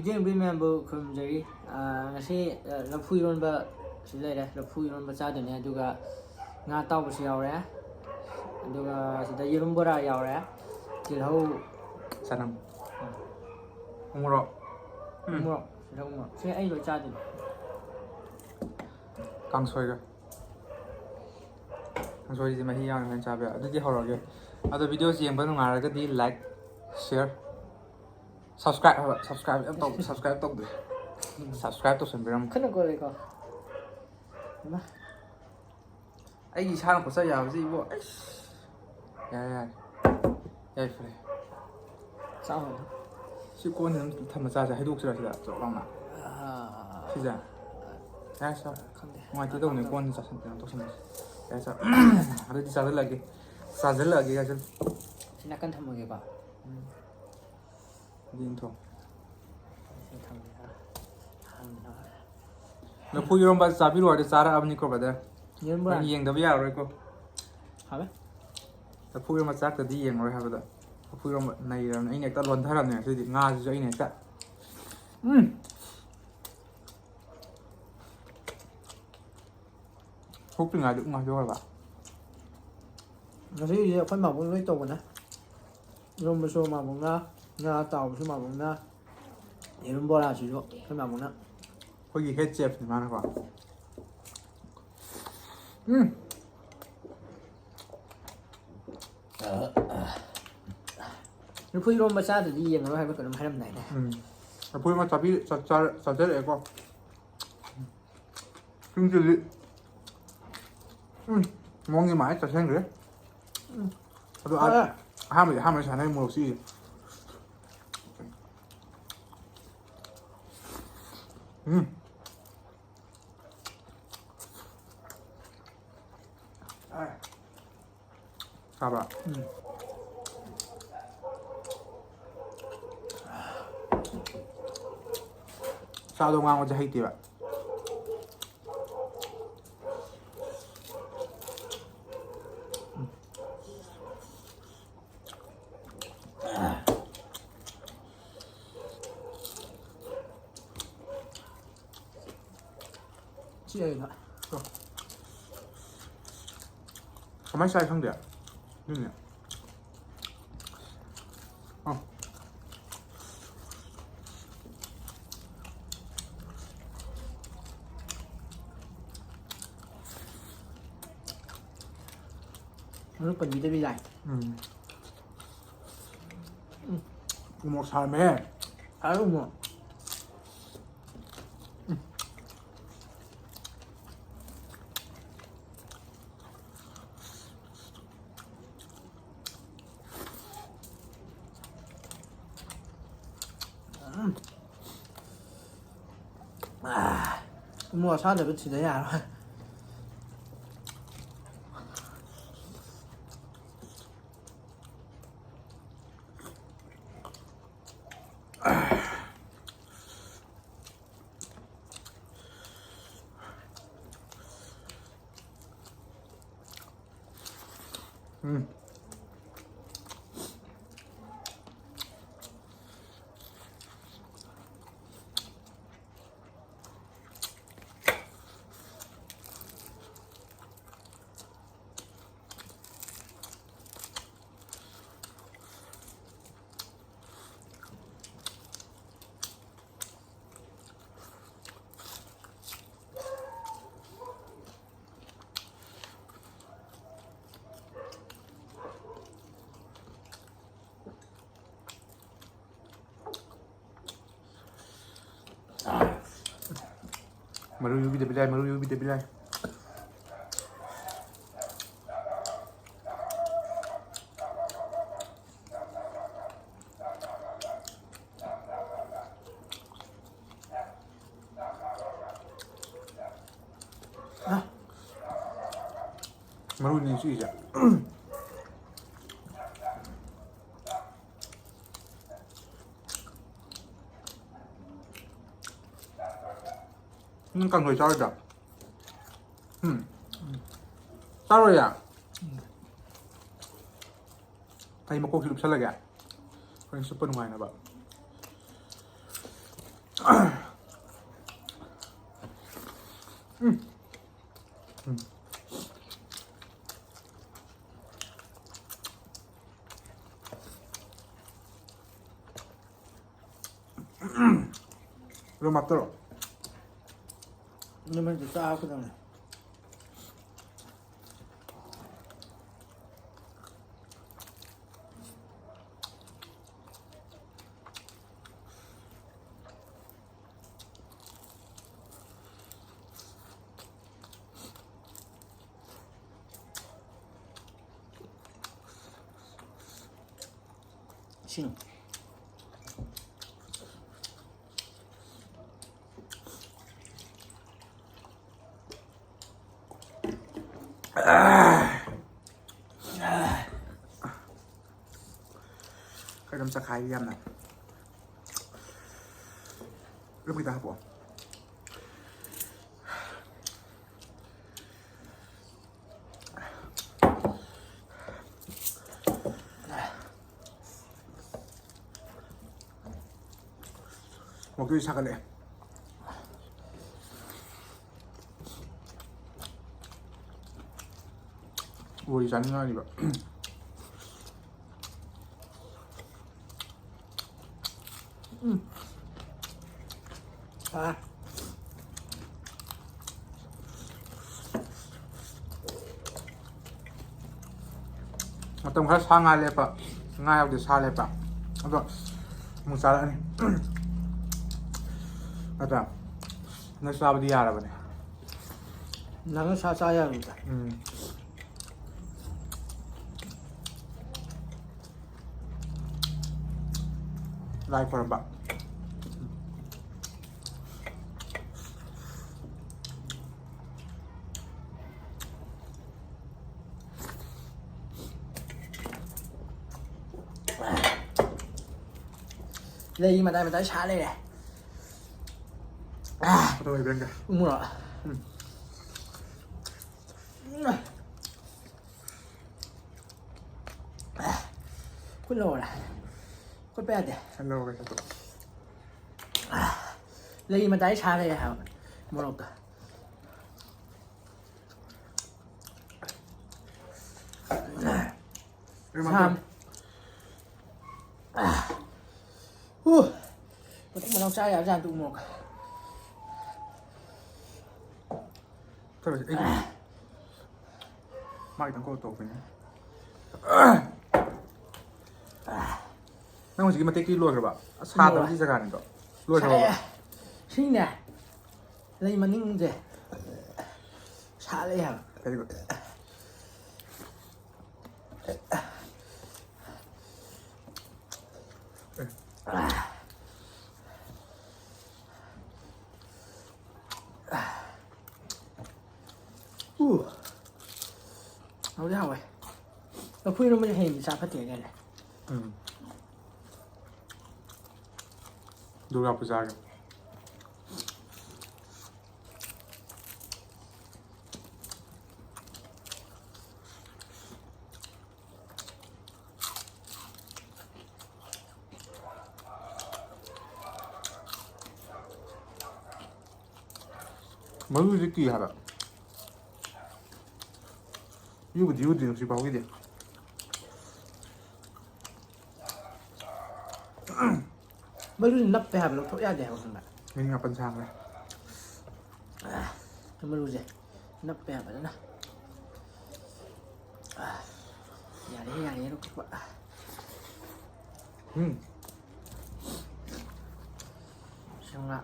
ꯌꯦꯡꯕꯤ ꯃꯌꯥꯝꯕꯨ ꯈꯨꯔꯨꯝꯖꯔꯤ ꯉꯁꯤ ꯂꯐꯨ ꯏꯔꯣꯟꯕ ꯁꯤ ꯂꯩꯔꯦ ꯂꯐꯨ ꯏꯔꯣꯟꯕ ꯆꯥꯗꯣꯏꯅꯦ ꯑꯗꯨꯒ ꯉꯥ ꯑꯇꯥꯎꯕꯁꯨ ꯌꯥꯎꯔꯦ ꯑꯗꯨꯒ ꯁꯤꯗ ꯌꯦꯔꯨꯝ ꯕꯣꯔꯥ ꯌꯥꯎꯔꯦ ꯇꯤꯜꯍꯧ ꯆꯅꯝ ꯎꯃꯣꯔꯣꯛ ꯎꯃꯣꯔꯣꯛ ꯁꯤꯗ ꯎꯃꯣꯔꯣꯛ ꯁꯤ ꯑꯩ ꯂꯣꯏ ꯆꯥꯗꯣꯏꯅꯤ ꯀꯥꯡꯁꯣꯏꯒ ꯀꯥꯡꯁꯣꯏꯁꯤꯗꯤ ꯃꯍꯤ ꯌꯥꯎꯅ ꯆꯥꯕ ꯌꯥꯏ ꯑꯗꯨꯗꯤ ꯍꯧꯔꯒꯦ ꯑꯗꯣ ꯚꯤꯗꯤꯑꯣꯁꯤ ꯌꯦꯡꯕ ꯅꯨꯡꯉꯥꯏꯔꯒꯗꯤ ꯂꯥꯏꯛ ꯁꯤꯌꯔ ꯁꯕꯁꯀ꯭ꯔꯥꯏꯕ ꯍꯥꯏꯕ ꯁꯕꯁꯀ꯭ꯔꯥꯏꯕ ꯌꯥꯝ ꯇꯧꯗꯦ ꯁꯕꯁꯀ꯭ꯔꯥꯏꯕ ꯇꯧꯗꯦ ꯁꯕꯁꯀ꯭ꯔꯥꯏꯕ ꯇꯧꯁꯟꯕꯤꯔꯝꯃꯨ ꯈꯟꯅ ꯀꯣꯜꯂꯦꯀꯣ ꯏꯃꯥ ꯑꯩꯒꯤ ꯏꯁꯥꯅ ꯈꯣꯠꯆ ꯌꯥꯕꯁꯤ ꯏꯕꯣ ꯑꯩꯁ ꯌꯥꯔꯦ ꯌꯥꯔꯦ ꯌꯥꯏꯐꯔꯦ ꯆꯥꯎ ꯁꯤ ꯀꯣꯟꯁꯤ ꯑꯗꯨꯝ ꯊꯝꯃ ꯆꯥꯁꯦ ꯍꯩꯗꯣꯛꯁꯤꯔ ꯁꯤꯗ ꯆꯣꯞ ꯂꯥꯎꯅ ꯁꯤꯁꯦ ꯌꯥꯔꯦ ꯆꯥꯎ ꯈꯪꯗꯦ ꯅꯨꯡꯉꯥꯏꯇꯦ ꯇꯧꯕꯅꯦ ꯀꯣꯟꯁꯤ ꯀꯩꯅꯣ ꯇꯧꯁꯟꯕꯁꯦ ꯌꯥꯔꯦ ꯆꯥꯎ ꯑꯗꯨꯗꯤ ꯆꯥꯁꯤꯜꯂꯛꯑꯒꯦ ꯌꯥꯁꯤꯜ ꯁꯤ ꯅꯥꯀꯟ ꯊꯝꯃꯒꯦꯀꯣ ꯌꯦꯡꯊꯣꯛ ꯁꯤ ꯊꯝꯃꯦ ꯂꯐꯨ ꯏꯔꯣꯝꯕ ꯆꯥꯕꯤꯔꯣ ꯍꯥꯏꯔꯗꯤ ꯆꯥꯔꯛꯑꯕꯅꯤꯀꯣ ꯕ꯭ꯔꯗꯔ ꯌꯦꯔꯨꯝ ꯅꯪ ꯕꯣꯔꯥꯅꯤ ꯌꯦꯡꯗꯕ ꯌꯥꯔꯔꯣꯏꯀꯣ ꯍꯥꯎꯋꯦ ꯂꯐꯨ ꯏꯔꯣꯝꯕ ꯆꯥꯛꯇꯗꯤ ꯌꯦꯡꯉꯔꯣꯏ ꯍꯥꯏꯕꯗ ꯂꯐꯨ ꯏꯔꯣꯝꯕ ꯅꯩꯔꯕꯅꯤ ꯑꯩꯅ ꯍꯦꯛꯇ ꯂꯣꯟꯊꯔꯕꯅꯦ ꯑꯗꯨꯏꯗꯤ ꯉꯥꯁꯤꯁꯨ ꯑꯩꯅ ꯍꯦꯛꯇ ꯊꯣꯛꯇ꯭ꯔꯤꯉꯩꯗ ꯉꯥꯏꯍꯧꯔꯕ ꯉꯁꯤꯁꯦ ꯑꯩꯈꯣꯏ ꯃꯥꯕꯣꯛꯅ ꯂꯣꯏ ꯇꯧꯕꯅꯦ ꯏꯔꯣꯝꯕꯁꯨ ꯃꯥꯕꯣꯛꯅ ꯉꯥ ꯑꯇꯥꯎꯕꯁꯨ ꯃꯥꯕꯣꯛꯅ ꯌꯦꯔꯨꯝ ꯕꯣꯔꯥꯁꯤꯁꯨ ꯑꯩꯈꯣꯏ ꯃꯥꯕꯣꯛꯅ ꯑꯩꯈꯣꯏꯒꯤ ꯍꯦꯠ ꯆꯦꯞꯅꯤ ꯃꯥꯅꯀꯣ ꯂꯐꯨ ꯏꯔꯣꯝꯕ ꯆꯥꯗꯗꯤ ꯌꯦꯡꯉꯔꯣꯏ ꯍꯥꯏꯕ ꯀꯩꯅꯣꯝ ꯍꯥꯏꯔꯝꯗꯥꯏꯅꯦ ꯂꯐꯨ ꯏꯔꯣꯝꯕ ꯆꯥꯖꯔꯛꯑꯦꯀꯣ ꯁꯤꯡꯁꯤꯗꯤ ꯃꯑꯣꯡꯗꯤ ꯃꯥꯥꯏ ꯆꯥꯁꯤꯟꯈ꯭ꯔꯦ ꯑꯗꯣ ꯑꯍꯥꯟꯕꯗꯤ ꯁꯥꯟꯅꯩ ꯃꯣꯔꯣꯛ ꯆꯤꯁꯦ ꯆꯥꯕ꯭ꯔꯥ ꯆꯥꯗꯣ ꯉꯥꯡꯕꯁꯦ ꯍꯩꯇꯦꯕ ꯁꯤ ꯑꯩꯅ ꯀꯃꯥꯏꯅ ꯆꯥꯏ ꯈꯪꯗꯦ ꯑꯗꯨꯅꯦ ꯃꯔꯨꯞ ꯄꯟꯕꯤꯗꯕꯤ ꯌꯥꯏ ꯎꯃꯣꯔꯣꯛ ꯁꯥꯔꯝꯃꯦꯍꯦ ꯍꯥꯏꯔꯨꯃꯣ ꯎꯃꯣꯔꯣꯛ ꯑꯁꯥꯗꯕ ꯊꯤꯗ ꯌꯥꯔꯣꯏ ꯃꯔꯨ ꯌꯨꯕꯤꯗꯕꯤ ꯂꯥꯏ ꯃꯔꯨ ꯌꯨꯕꯤꯗꯕꯤ ꯂꯥꯏ ꯃꯔꯨꯅꯤ ꯁꯤꯁꯦ ꯀꯥꯡꯁꯣꯏ ꯆꯥꯔꯣꯏꯗ꯭ꯔꯥ ꯆꯥꯔꯣꯏꯌꯦ ꯑꯩ ꯃꯀꯣꯛꯁꯤ ꯂꯨꯞꯁꯜꯂꯒꯦ ꯍꯣꯔꯦꯟ ꯆꯨꯞꯄ ꯅꯨꯡꯉꯥꯏꯅꯕ 이거 맞더라. 이러면 이제 싹 그다음에 싱. Cái đâm sa khai với em này. Lúc người ta hấp bỏ. Một cái sa cái này. Ui rắn ngon gì vậy. 아. Atong khá sa ngai lepa. Ngai au de sa lepa. Ato mo sa ni. Ata. Na sa ba di ara ba ni. 나는 사사야 그러니까. Lai for ba. lấy mà tay xả đây này. À, Tôi bên kìa. đúng rồi. Quên rồi này. Quên bé đi. Hello guys. lấy mà tay xả đây hả? Một lột. Tham. Mà nó sai ở ra tụ một. Thôi rồi, mày thằng cô tổ phải nhá. Nang chỉ mà teki luôn rồi bạn. Sa tao đi ra gan đó. Luôn rồi bạn. Xin nè. Lấy mà ninh gì? Xả đây hả? Very good. Nó ra rồi. Nó phui nó mới hình sao phát triển này này. Durga Puja ka. Mới cái kỳ hả bạn? Yêu thì nó sẽ bảo cái gì? Mới lúc nắp về hàm nó thổi ra để không bạn. Mình ngập bên sang này. Mới lúc gì? Nắp về hàm đó nè. Nhà đấy nó cực bạn. Xong ạ.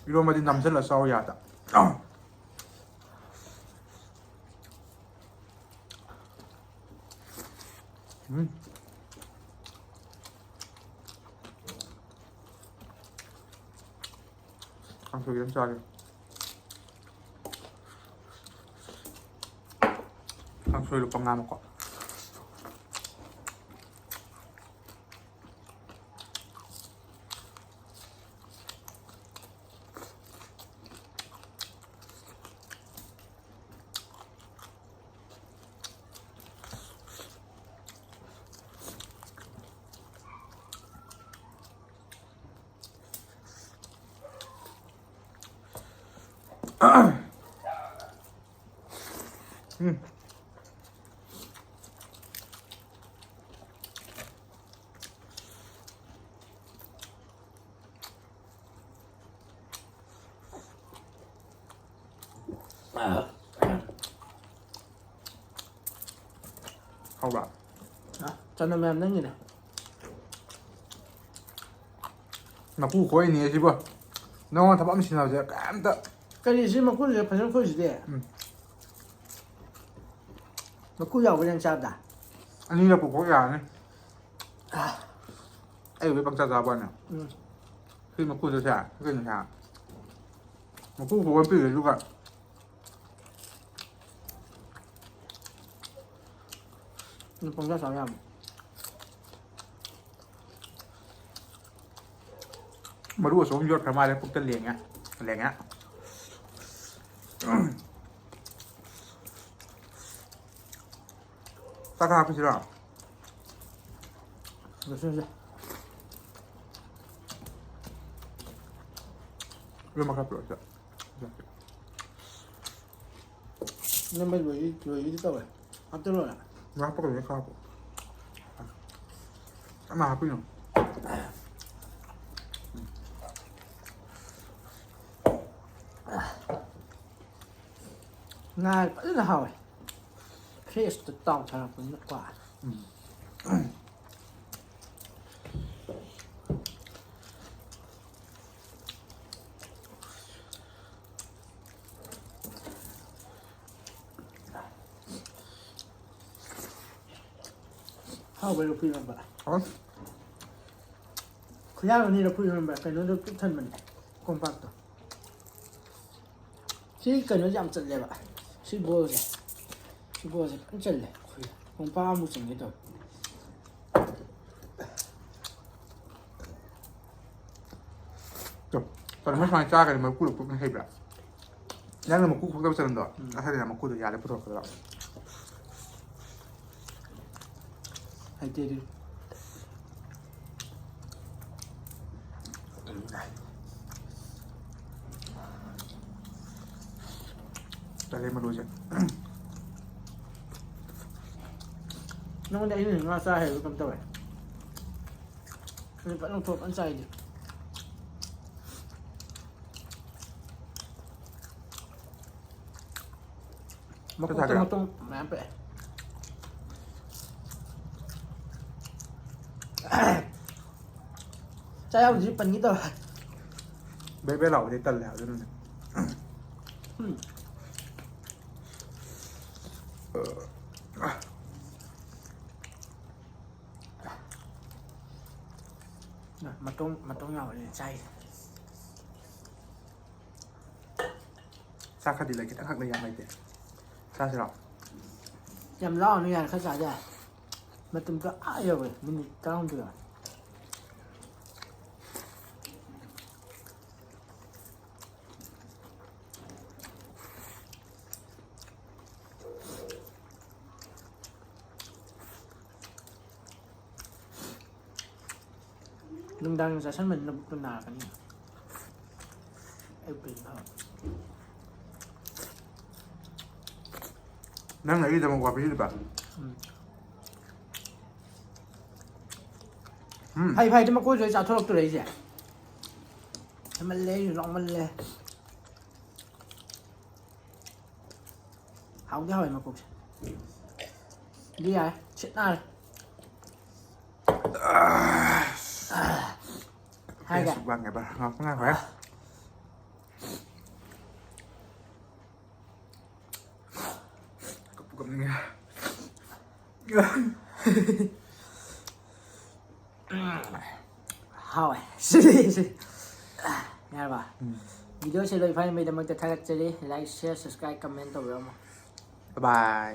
이런 말이 남자라 싸워야 하다. 강소기 좀 짜게. 강소기로 빵 나먹고. เข้าแบบ จนแม่นั่งอยู่นะ มาคู่คุยนี่ใช่ป่ะน้องทำอะไรไม่ใช่เราจะกันแต่ ก็ดีสิมาคุยเลยพันธุ์คุยสิเดียมาคุยเอาไปยังชาดา อันนี้เราปลูกพวกอย่างนี่ไอ้เว็บบางจากบอลเนี่ยขึ้นมาคู่จะใช่ขึ้นจะใช่มาคู่คุยปีเลยลูกอ่ะนี่ผมจะสอนย มาดูสมยศพระมาแล้วพวกตะเลียงเงี้ยอะไรเงี้ยตาคาพี่ชิระ ำเดี๋ยวซื้อ เรื่องมาครับเดี๋ยวจะ นี่ไม่รวยที่ตัวเลยอัพตัวเลย มาปกติครับมาพี่หนุ่ม ง่ายไปเลยห่อยเคสจะต้องทำเป็นกว่าเข้าไปเราคุยกันแบบ อ๋อ ขย่าวันนี้เราคุยกันแบบเป็นเรื่องท่านมันกงปักตัวที่เกิดเรื่องยำจัดเลยแบบชื่อโบเลยชื่อโบเลยอันจัดเลยคุยกงป้ามุสิงห์ตัว จบตอนนี้ไม่ฟังจ้ากันมาคู่หรือคู่ไม่ให้แบบยังเรามาคู่คู่กับเซนดอร์ถ้าเรามาคู่ตัวยาเลยพูดถูกแล้ว ให้เจดู แต่เลยมาดูสิ น้องได้หนึ่งว่าซาให้รู้คำตัวนี่เป็นต้องทบอันใจดิมาตรงแม่ไปใจเอาดิปันนี้ตัว เบ๊ะเหล่าได้ตันแล้วด้วยนั่นมาตรงเหงาเลยใจ ซาคดีอะไรกันทั้งเลยยังไงเจ๊ซาใช่หรอย ำล่อนี่ไงเข้าใจได้มาตึมก็อ้ายเลยมันกล้องเดือดดังๆจะฉันเหมือนตัวหนากันนี่ไอ้ปีนเขา นั่งไหนที่จะมากว่าพี่หรือเปล่า ไพ่จะมากู้ช่วยจ่าทุกตัวเลยสิให้มันเละอยู่ลองมันเลยเอาที่หอยมากู้ดีไงเช็ดหน้าเลยให้แก สุกบ้างไงบ้างงอง่ายไหมกับนี่ไง 하와이 यार बा video से लोग भाई मेरे मग तक चले like share subscribe comment तोบ๊ายบาย